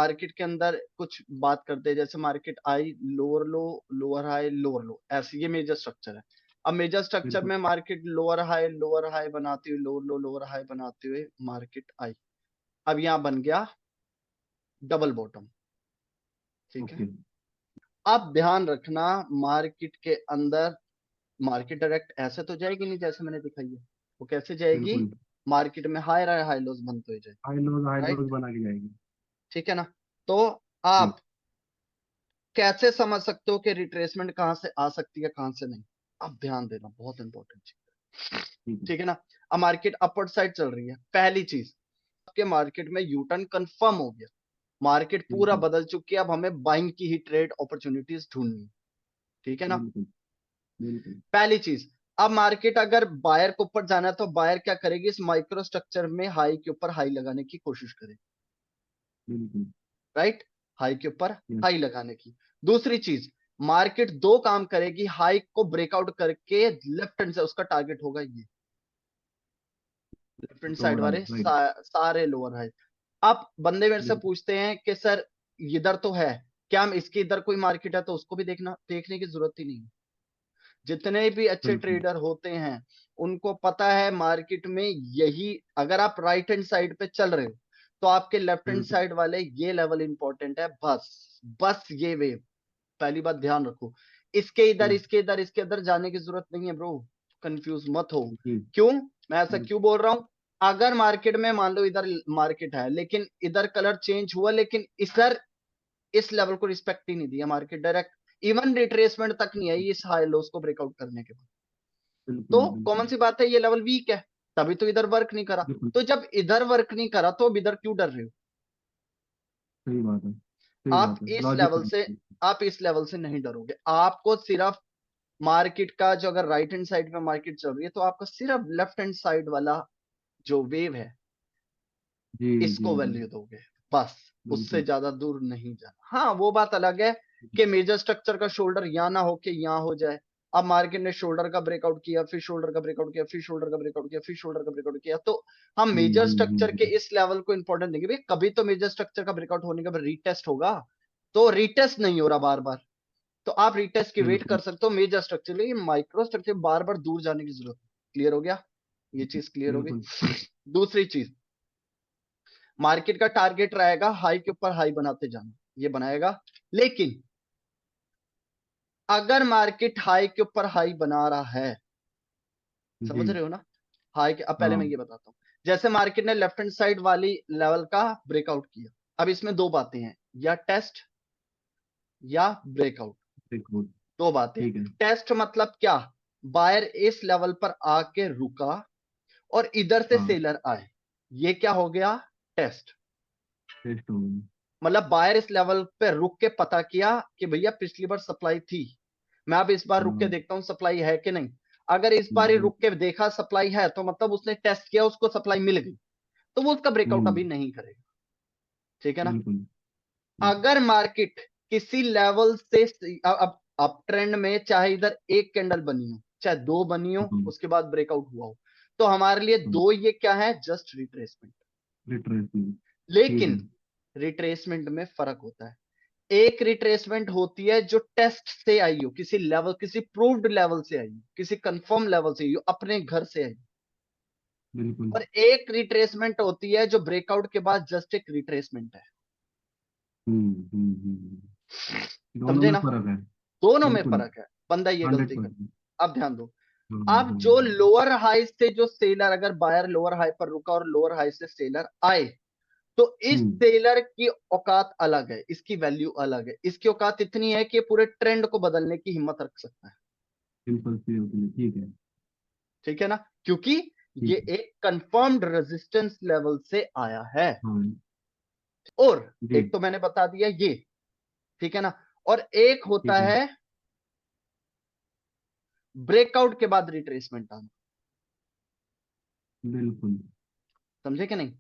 Market के अंदर कुछ बात करते हैं, जैसे market I, lower low, lower high, lower लो, ऐसे ये मेजर स्ट्रक्चर है। अब मेजर स्ट्रक्चर बिल्कुल। में मार्केट लोअर हाई बनाती हुई, लोअर लो, लोअर हाई बनाते हुए मार्केट आई। अब यहाँ बन गया डबल बॉटम, ठीक है। ओके। अब ध्यान रखना, मार्केट के अंदर मार्केट डायरेक्ट ऐसे तो जाएगी नहीं जैसे मैंने दिखाई है, वो कैसे जाएगी, बिल्कुल। मार्केट में हाई हाई लोज बनते हुए जाएगी, हाई लोज राइट, बना के जाएगी। ठीक है ना। तो जी। आप कैसे समझ सकते हो कि रिट्रेसमेंट कहां से आ सकती है कहां से नहीं। अब ध्यान देना, बहुत इंपॉर्टेंट चीज, ठीक है। ठीक है ना। अब मार्केट अपवर्ड साइड चल रही है, पहली चीज आपके मार्केट में यू टर्न कंफर्म हो गया, मार्केट पूरा बिल्कुल। बदल चुकी है, अब हमें बाइंग की ही ट्रेड अपॉर्चुनिटीज ढूंढनी है, ठीक है ना। बिल्कुल। बिल्कुल। पहली चीज, अब मार्केट अगर बायर के ऊपर जाना है तो बायर क्या करेगी, इस माइक्रो स्ट्रक्चर में हाई के ऊपर हाई लगाने की कोशिश करेगी, बिल्कुल। राइट, हाई के ऊपर यस। हाई लगाने की। दूसरी चीज, मार्केट दो काम करेगी, हाई को ब्रेकआउट करके लेफ्ट हैंड से उसका टारगेट होगा ये left hand side lower high वाले राइट। सारे लोअर हाई। अब बंदे मेरे से बिल्कुल। पूछते हैं कि सर इधर तो है, क्या हम इसके इधर कोई मार्केट है तो उसको भी देखने की जरूरत ही नहीं है। जितने भी अच्छे बिल्कुल। ट्रेडर होते हैं उनको पता है मार्केट में यही, अगर आप राइट हैंड साइड पे चल रहे हो तो आपके लेफ्ट हैंड बिल्कुल। साइड वाले ये लेवल इंपॉर्टेंट है, बस बस ये वेव, पहली बात ध्यान रखो। इसके इधर यस। इसके इधर इसके इधर जाने की जरूरत नहीं है ब्रो, कंफ्यूज मत हो। जी। क्यों, मैं ऐसा बिल्कुल। क्यों बोल रहा हूं, अगर मार्केट में मान लो इधर मार्केट है लेकिन इधर कलर चेंज हुआ, लेकिन इधर इस लेवल को रिस्पेक्ट ही नहीं दिया, मार्केट डायरेक्ट इवन रिट्रेसमेंट तक नहीं आई इस हाई लॉस को ब्रेकआउट करने के बाद, तो बिल्कुल। कॉमन बिल्कुल। सी बात है ये लेवल वीक है, तभी तो इधर वर्क नहीं करा। बिल्कुल। तो जब इधर वर्क नहीं करा तो अब इधर क्यों डर रहे हो। सही बात है। सही आप बात है, इस लॉजिक लेवल है। से आप इस लेवल से नहीं डरोगे, आपको सिर्फ मार्केट का जो, अगर राइट हैंड साइड पे मार्केट चल रही है तो आपको सिर्फ लेफ्ट हैंड साइड वाला जो वेव है जी। जी। इसको जी। वैल्यू दोगे, बस उससे बिल्कुल। ज्यादा दूर नहीं जाना। हाँ वो बात अलग है कि मेजर स्ट्रक्चर का शोल्डर यहाँ ना होके यहाँ हो जाए। अब मार्केट ने शोल्डर का ब्रेकआउट किया, फिर शोल्डर का ब्रेकआउट किया, फिर शोल्डर का ब्रेकआउट किया, फिर शोल्डर का ब्रेकआउट किया, तो हम मेजर स्ट्रक्चर के हम्म। इस लेवल को इंपॉर्टेंट देंगे भाई, कभी तो मेजर स्ट्रक्चर का ब्रेकआउट होने के बाद रीटेस्ट होगा, तो रीटेस्ट नहीं हो रहा बार बार, तो आप रीटेस्ट की वेट बिल्कुल। कर सकते हो मेजर स्ट्रक्चर, लेकिन माइक्रो स्ट्रक्चर बार बार दूर जाने की जरूरत नहीं। क्लियर हो गया, ये चीज क्लियर हो गई। बिल्कुल। दूसरी चीज, मार्केट का टारगेट रहेगा हाई के ऊपर हाई बनाते जाना, ये बनाएगा, लेकिन अगर मार्केट हाई के ऊपर हाई बना रहा है, समझ जी। रहे हो ना, हाई के, अब पहले मैं हाँ। ये बताता हूँ, जैसे मार्केट ने लेफ्ट हैंड साइड वाली लेवल का ब्रेकआउट किया, अब इसमें दो बातें हैं, या टेस्ट या ब्रेकआउट, बिल्कुल। दो बातें हैं। ठीक है। टेस्ट मतलब क्या, बायर इस लेवल पर आके रुका और इधर से हाँ। सेलर आए, ये क्या हो गया, टेस्ट। टेस्ट हो गई। मतलब बायर इस लेवल पे रुक के पता किया कि भैया पिछली बार सप्लाई थी, मैं अब इस बार रुक के हाँ। देखता हूं सप्लाई है कि नहीं। अगर इस बार ही रुक के देखा सप्लाई है तो मतलब उसने टेस्ट किया, उसको सप्लाई मिल गई, तो वो उसका ब्रेकआउट हम्म। अभी नहीं करेगा, ठीक है ना। बिल्कुल। अगर मार्केट किसी लेवल से अब अप ट्रेंड में चाहे इधर एक कैंडल बनी हो चाहे दो बनी हो हाँ। उसके बाद ब्रेकआउट हुआ हो, तो हमारे लिए हाँ। दो ये क्या है, जस्ट रिट्रेसमेंट। रिट्रेसमेंट। ठीक लेकिन है। रिट्रेसमेंट में फर्क होता है, एक रिट्रेसमेंट होती है जो टेस्ट से आई हो, किसी लेवल, किसी प्रूव्ड लेवल से आई हो, किसी कंफर्म लेवल से आई हो, अपने घर से आई हो। बिल्कुल। और एक रिट्रेसमेंट होती है जो ब्रेकआउट के बाद जस्ट एक रिट्रेसमेंट है, दोनों समझे में ना। फर्क है। दोनों में बिल्कुल। फर्क है, बंदा ये गलती कर, 100%। अब ध्यान दो। हाँ। अब जो लोअर हाई से जो सेलर, अगर बायर लोअर हाई पर रुका और लोअर हाई से सेलर आए, तो इस हम्म। सेलर की औकात अलग है, इसकी वैल्यू अलग है, इसकी औकात इतनी है कि पूरे ट्रेंड को बदलने की हिम्मत रख सकता है, सिंपल सी होती है, ठीक है। ठीक है ना, क्योंकि ये ठीक है। एक कंफर्म्ड रेजिस्टेंस लेवल से आया है। हाँ। और जी। एक तो मैंने बता दिया ये, ठीक है ना, और एक होता ठीक है। है ब्रेकआउट के बाद रिट्रेसमेंट आना, बिल्कुल। समझे कि नहीं,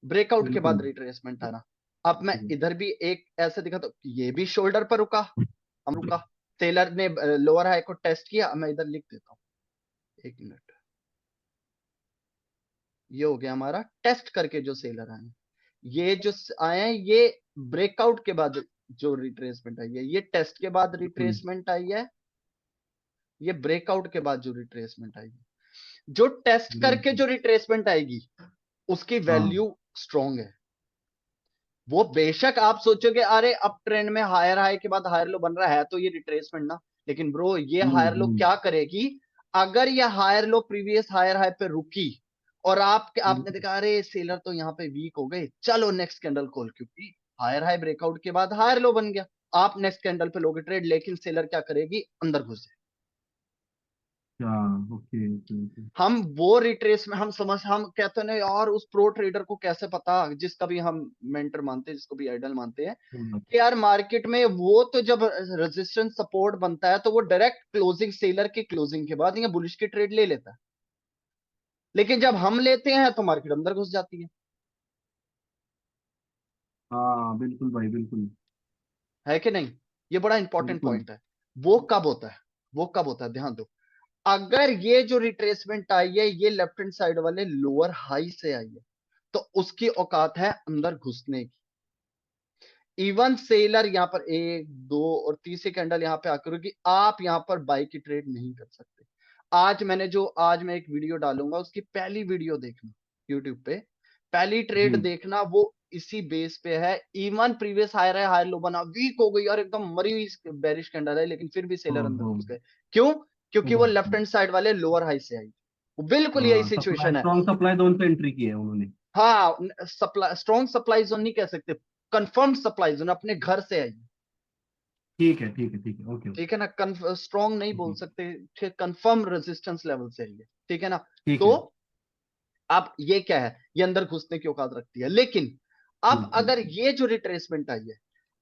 ब्रेकआउट के बाद बिल्कुल। रिट्रेसमेंट आना। अब मैं ठीक है। इधर भी एक ऐसे दिखा तो ये भी शोल्डर पर रुका, हम रुका, सेलर ने लोअर हाई को टेस्ट किया, मैं इधर लिख देता हूं, एक मिनट, ये हो गया हमारा टेस्ट करके जो सेलर आए, ये जो आए हैं ये ब्रेकआउट के बाद जो रिट्रेसमेंट आई है, ये टेस्ट के बाद रिट्रेसमेंट आई है, ये ब्रेकआउट के बाद जो रिट्रेसमेंट आई है, जो टेस्ट करके बिल्कुल। जो रिट्रेसमेंट आएगी उसकी हाँ वैल्यू स्ट्रॉन्ग है। वो बेशक आप सोचोगे अरे अब ट्रेंड में हायर हाई के बाद हायर लो बन रहा है तो ये रिट्रेसमेंट ना, लेकिन ब्रो ये हायर लो हम्म। क्या करेगी, अगर ये higher low previous higher high पे रुकी और आपने हम्म। देखा अरे सेलर तो यहाँ पे वीक हो गए, चलो नेक्स्ट कैंडल खोल, क्योंकि हायर हाई ब्रेकआउट के बाद हायर लो बन गया, आप नेक्स्ट कैंडल पे लोगे ट्रेड, लेकिन सेलर क्या करेगी, अंदर घुस जाए। अच्छा। Okay okay okay. हम वो रिट्रेस में हम कहते हैं ना यार, उस प्रो ट्रेडर को कैसे पता, जिसका भी हम मेंटर मानते हैं, जिसको भी आइडल मानते हैं, कि यार मार्केट में वो तो जब रेजिस्टेंस सपोर्ट बनता है तो वो डायरेक्ट क्लोजिंग, सेलर की क्लोजिंग के बाद या बुलिश की ट्रेड ले लेता है, लेकिन जब हम लेते हैं तो मार्केट अंदर घुस जाती हाँ बिल्कुल भाई बिल्कुल। है कि नहीं। ये बड़ा इंपॉर्टेंट बिल्कुल। पॉइंट है। वो कब होता है, वो कब होता है, ध्यान दो। अगर ये जो रिट्रेसमेंट आई है ये लेफ्ट हैंड साइड वाले लोअर हाई से आई है, तो उसकी औकात है अंदर घुसने की। इवन सेलर यहाँ पर एक दो और तीसरी कैंडल यहाँ पे आकर रुकी, आप यहाँ पर बाई की ट्रेड नहीं कर सकते। आज मैं एक वीडियो डालूंगा, उसकी पहली वीडियो देखना यूट्यूब पे, पहली ट्रेड जी। देखना, वो इसी बेस पे है। इवन प्रीवियस हायर है, हायर लो बना, वीक हो गई और एकदम मरी हुई बेरिश कैंडल है, लेकिन फिर भी सेलर अंदर ओहो। घुस गए। क्यों? क्योंकि वो लेफ्ट ओहो। हैंड साइड वाले लोअर हाई से आई, वो बिल्कुल यही हाँ सप्लाई, सिचुएशन है। स्ट्रॉन्ग सप्लाई जोन से एंट्री की है उन्होंने। हाँ, सप्लाई, स्ट्रॉन्ग सप्लाई जोन नहीं कह सकते, कंफर्म सप्लाई जोन, अपने घर से आई। ठीक है ठीक है ठीक है। ओके ठीक है ना, स्ट्रॉन्ग नहीं बोल ओके। सकते, ठीक, कंफर्म रेजिस्टेंस लेवल से आई है, ठीक है ना। ठीक तो है। अब ये क्या है, ये अंदर घुसने की औकात रखती है, लेकिन अब बिल्कुल। अगर ये जो रिट्रेसमेंट आई है,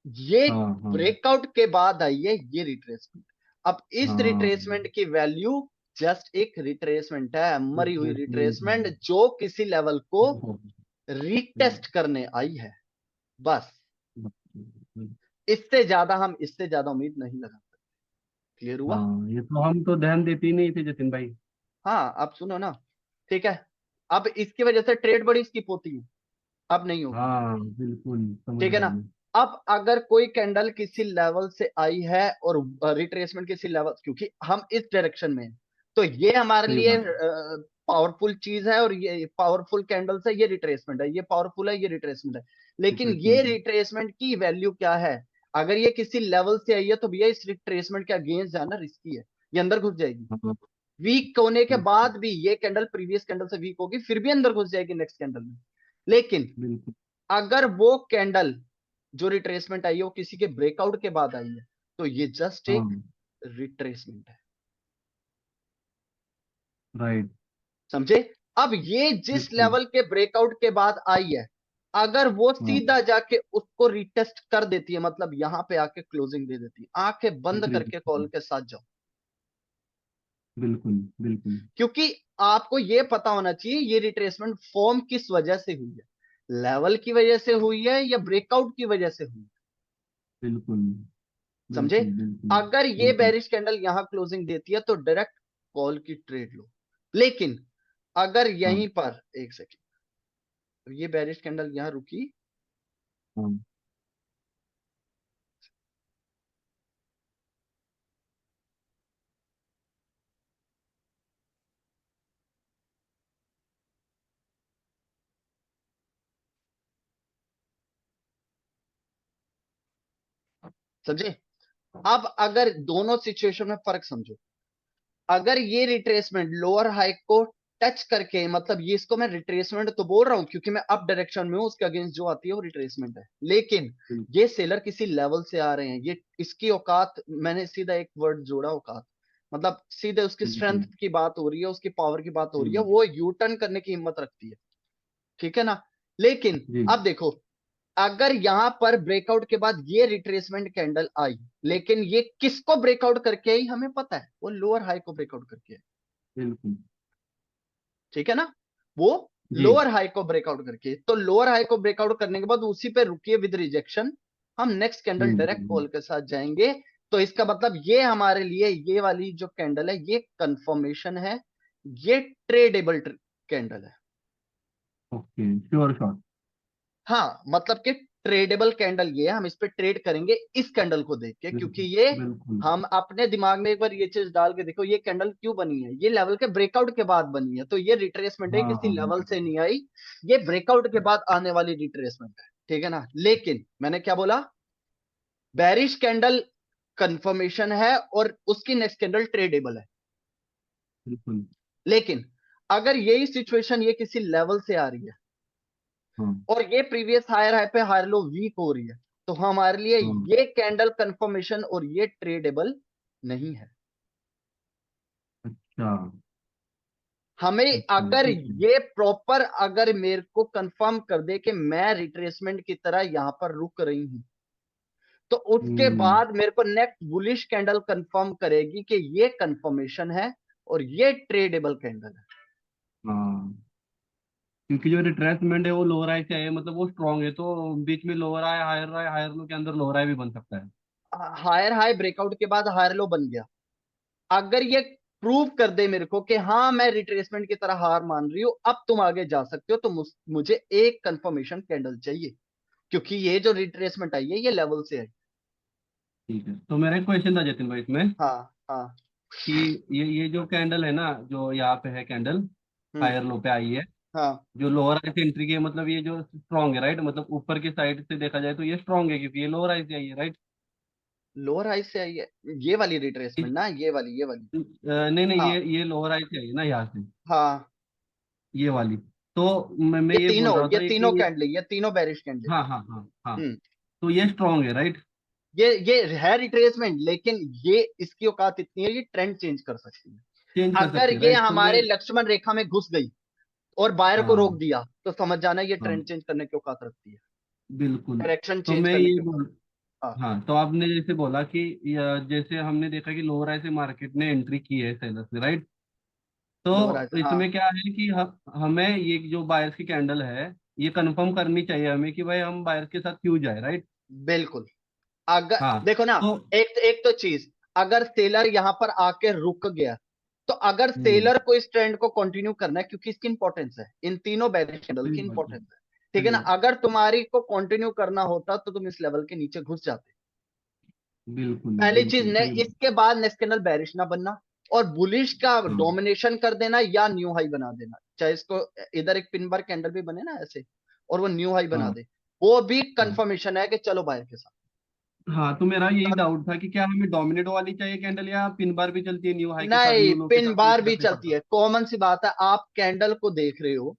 ये हाँ हाँ ब्रेकआउट के बाद आई है ये रिट्रेसमेंट, अब इस हाँ। रिट्रेसमेंट की वैल्यू जस्ट एक रिट्रेसमेंट है, मरी हुई रिट्रेसमेंट बिल्कुल। जो किसी लेवल को ओहो। रीटेस्ट करने आई है, बस। इससे ज्यादा उम्मीद नहीं लगा सकते। क्लियर हुआ? हाँ ये तो हम तो ध्यान देते ही नहीं थे जतिन भाई। हाँ, अब सुनो ना, ठीक है, अब इसकी वजह से ट्रेड बड़ी स्किप होती है, अब नहीं होगी। हाँ बिल्कुल समझ ठीक है रहा ना। हूँ मैं। अब अगर कोई कैंडल किसी लेवल से आई है और रिट्रेसमेंट किसी लेवल, क्योंकि हम इस डायरेक्शन में हैं, तो ये हमारे सही लिए बात है। पावरफुल चीज है, और ये पावरफुल कैंडल्स है, ये रिट्रेसमेंट है, ये पावरफुल है, ये रिट्रेसमेंट है, लेकिन ये रिट्रेसमेंट है। रिट्रेसमेंट की वैल्यू क्या है, अगर ये किसी लेवल से आई है तो भैया इस रिट्रेसमेंट के अगेंस्ट जाना रिस्की है, ये अंदर घुस जाएगी। हाँ वीक होने के बिल्कुल बाद भी ये कैंडल प्रीवियस कैंडल से वीक होगी, फिर भी अंदर घुस जाएगी नेक्स्ट कैंडल में। लेकिन बिल्कुल। अगर वो कैंडल जो रिट्रेसमेंट आई है वो किसी के ब्रेकआउट के बाद आई है, तो ये जस्ट एक हाँ रिट्रेसमेंट है। राइट। समझे? अब ये जिस बिल्कुल। लेवल के ब्रेकआउट के बाद आई है, अगर वो हाँ सीधा जाके उसको रिटेस्ट कर देती है, मतलब यहां पे आके क्लोजिंग दे देती है, आंखें बंद करके कॉल के साथ जाओ, बिल्कुल बिल्कुल। क्योंकि आपको ये पता होना चाहिए ये रिट्रेसमेंट फॉर्म किस वजह से हुई है, लेवल की वजह से हुई है या ब्रेकआउट की वजह से हुई है। बिल्कुल समझे? बिल्कुल। बिल्कुल अगर ये बिल्कुल। बेरिश कैंडल यहां क्लोजिंग देती है तो डायरेक्ट कॉल की ट्रेड लो, लेकिन अगर हाँ यहीं पर एक सेकेंड ये बेरिश कैंडल यहां रुकी, हाँ। समझे? अब अगर दोनों सिचुएशन में फर्क समझो, अगर ये रिट्रेसमेंट लोअर हाई को टच करके, मतलब ये इसको मैं रिट्रेसमेंट तो बोल रहा हूं क्योंकि मैं अप डायरेक्शन में हूं, उसके अगेंस्ट जो आती है वो रिट्रेसमेंट है, लेकिन बिल्कुल। ये सेलर किसी लेवल से आ रहे हैं, ये इसकी औकात, मैंने सीधा एक वर्ड जोड़ा औकात, मतलब सीधे उसकी स्ट्रेंथ बिल्कुल। की बात हो रही है, उसकी पावर की बात हो रही है, हम्म। वो यू टर्न करने की हिम्मत रखती है, ठीक है ना। लेकिन जी। अब देखो, अगर यहां पर ब्रेकआउट के बाद ये रिट्रेसमेंट कैंडल आई, लेकिन ये किसको ब्रेकआउट करके आई हमें पता है, वो लोअर हाई को ब्रेकआउट करके आई, बिल्कुल। ठीक है ना। वो जी। लोअर हाई को ब्रेकआउट करके, तो लोअर हाई को ब्रेकआउट करने के बाद उसी पे रुकिए विद रिजेक्शन, हम नेक्स्ट कैंडल डायरेक्ट हम्म। कॉल के साथ जाएंगे। तो इसका मतलब ये हमारे लिए ये वाली जो कैंडल है ये कंफर्मेशन है, ये ट्रेडेबल कैंडल है। Okay sure shot. हाँ, मतलब कि ट्रेडेबल कैंडल ये है, हम इस पे ट्रेड करेंगे इस कैंडल को देख के, क्योंकि ये बिल्कुल हम अपने दिमाग में एक बार ये चीज डाल के देखो, ये कैंडल क्यों बनी है, ये लेवल के ब्रेकआउट के बाद बनी है, तो ये रिट्रेसमेंट है, हाँ किसी हाँ लेवल से नहीं आई, ये ब्रेकआउट के बाद आने वाली रिट्रेसमेंट है, ठीक है ना। लेकिन मैंने क्या बोला, बेरिश कैंडल कंफर्मेशन है और उसकी नेक्स्ट कैंडल ट्रेडेबल है। बिल्कुल लेकिन अगर यही सिचुएशन ये किसी लेवल से आ रही है हाँ और ये प्रीवियस हायर हाई पे हायर लो वीक हो रही है, तो हमारे लिए हाँ ये कैंडल कंफर्मेशन और ये ट्रेडेबल नहीं है। अच्छा हमें अच्छा अगर ठीक है ये प्रॉपर, अगर मेरे को कंफर्म कर दे कि मैं रिट्रेसमेंट की तरह यहां पर रुक रही हूं, तो उसके हम्म बाद मेरे को नेक्स्ट बुलिश कैंडल कंफर्म करेगी कि ये कंफर्मेशन है और ये ट्रेडेबल कैंडल है। हाँ क्योंकि जो रिट्रेसमेंट है वो लोअर हाई से है मतलब वो स्ट्रांग है तो बीच में लोअर हाई हायर लो के अंदर लोअर हाई भी बन सकता है हायर हाई ब्रेकआउट के बाद हायर लो बन गया, अगर ये प्रूव कर दे मेरे को कि हाँ मैं रिट्रेसमेंट की तरह हार मान रही हूं, अब तुम आगे जा सकते हो, तो मुझे एक कंफर्मेशन कैंडल चाहिए, क्योंकि ये जो रिट्रेसमेंट आई है ये लेवल से है। ठीक है तो मेरा एक क्वेश्चन था जतिन भाई इसमें हाँ हाँ। कि ये जो कैंडल है ना जो यहाँ पे है कैंडल हम्म। हायर लो पे आई है हाँ, जो लोअर आई से एंट्री की है मतलब ये जो स्ट्रांग है राइट मतलब ऊपर की साइड से देखा जाए तो ये स्ट्रांग है क्योंकि ये लोअर आई से आई है राइट लोअर हाई से आई है, ये वाली रिट्रेसमेंट ना, ये वाली। नहीं नहीं हाँ ये लोअर आई से आई है ना यहाँ से हाँ, ये वाली तो मैं ये ये बोल तीनों, रहा ये था तीनों कि कैंडल, ये तीनों बेरिश कैंडल। हाँ हाँ हाँ हाँ हम्म। तो ये स्ट्रांग है राइट ये है रिट्रेसमेंट, लेकिन ये इसकी औकात इतनी है, ये ट्रेंड चेंज कर सकती है। चेंज कर अगर सकते हैं ये राइट तो मैं हमारे लक्ष्मण रेखा में घुस गई और बायर को रोक हाँ दिया, तो समझ जाना ये हाँ ट्रेंड चेंज करने की औकात रखती है, बिल्कुल डायरेक्शन तो चेंज मैं करने ये की औकात। बोल हाँ हाँ तो आपने जैसे बोला कि जैसे हमने देखा कि लोअर आई से मार्केट ने एंट्री की है सेलर्स ने राइट लोअर हाई, तो हाँ इसमें क्या है कि हमें ये जो बायर्स की कैंडल है ये कंफर्म करनी चाहिए हमें कि भाई हम बायर्स के साथ क्यों जाए राइट बिल्कुल। अगर हाँ देखो ना, तो एक तो चीज, अगर सेलर यहां पर आके रुक गया, तो अगर हम्म सेलर को इस ट्रेंड को कंटिन्यू करना है, क्योंकि इसकी इंपॉर्टेंस है, इन तीनों बेरिश कैंडल सही की बात है इंपॉर्टेंस है, ठीक है सही ना। बात अगर तुम्हारी को कंटिन्यू करना होता तो तुम इस लेवल के नीचे घुस जाते। बिल्कुल पहली चीज बिल्कुल ने, सही बात इसके बाद नेक्स्ट कैंडल बेरिश ना बनना और बुलिश का हाँ डोमिनेशन कर देना या न्यू हाई बना देना, चाहे इसको इधर एक पिन बार कैंडल भी बने ना ऐसे, और वो न्यू हाई बना हाँ दे, वो भी हाँ कंफर्मेशन है कि चलो बायर के साथ। हाँ तो मेरा यही तब डाउट था कि क्या हमें डोमिनेट वाली चाहिए कैंडल या पिन बार भी चलती है न्यू हाई के साथ नहीं, न्यू लो के पिन साथ बार एक भी फर्क नहीं चलती पड़ता है, कॉमन सी बात है, आप कैंडल को देख रहे हो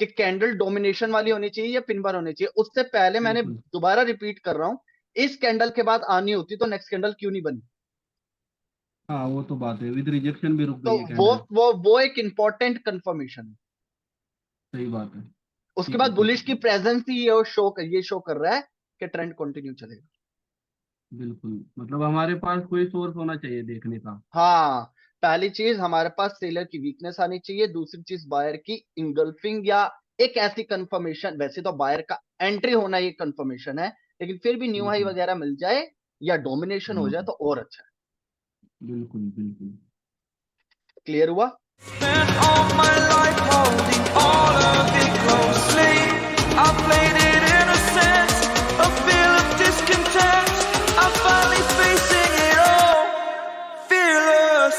कि कैंडल डोमिनेशन वाली होनी चाहिए या पिन बार होनी चाहिए, उससे पहले मैंने बिल्कुल दोबारा रिपीट कर रहा हूं, इस कैंडल के बाद आनी होती तो नेक्स्ट कैंडल क्यों नहीं बनी। हाँ वो तो बात है विद रिजेक्शन भी रुक तो गई है वो कैंडल वो वो एक इंपॉर्टेंट कंफर्मेशन है। सही बात है उसके ठीक है बाद ठीक है बुलिश की ठीक प्रेजेंस ही ये शो कर रहा है कि ट्रेंड कंटिन्यू चलेगा। बिल्कुल मतलब हमारे पास कोई सोर्स होना चाहिए देखने का हाँ, पहली चीज हमारे पास सेलर की वीकनेस आनी चाहिए, दूसरी चीज बायर की इंगल्फिंग या एक ऐसी कंफर्मेशन, वैसे तो बायर का एंट्री होना ये कंफर्मेशन है, लेकिन फिर भी न्यू हाई बिल्कुल वगैरह मिल जाए या डोमिनेशन हो हाँ जाए तो और अच्छा है। बिल्कुल बिल्कुल क्लियर हुआ। Spent all my life holding all of it closely. I played it innocent, a feel of discontent. I'm finally facing it all, fearless.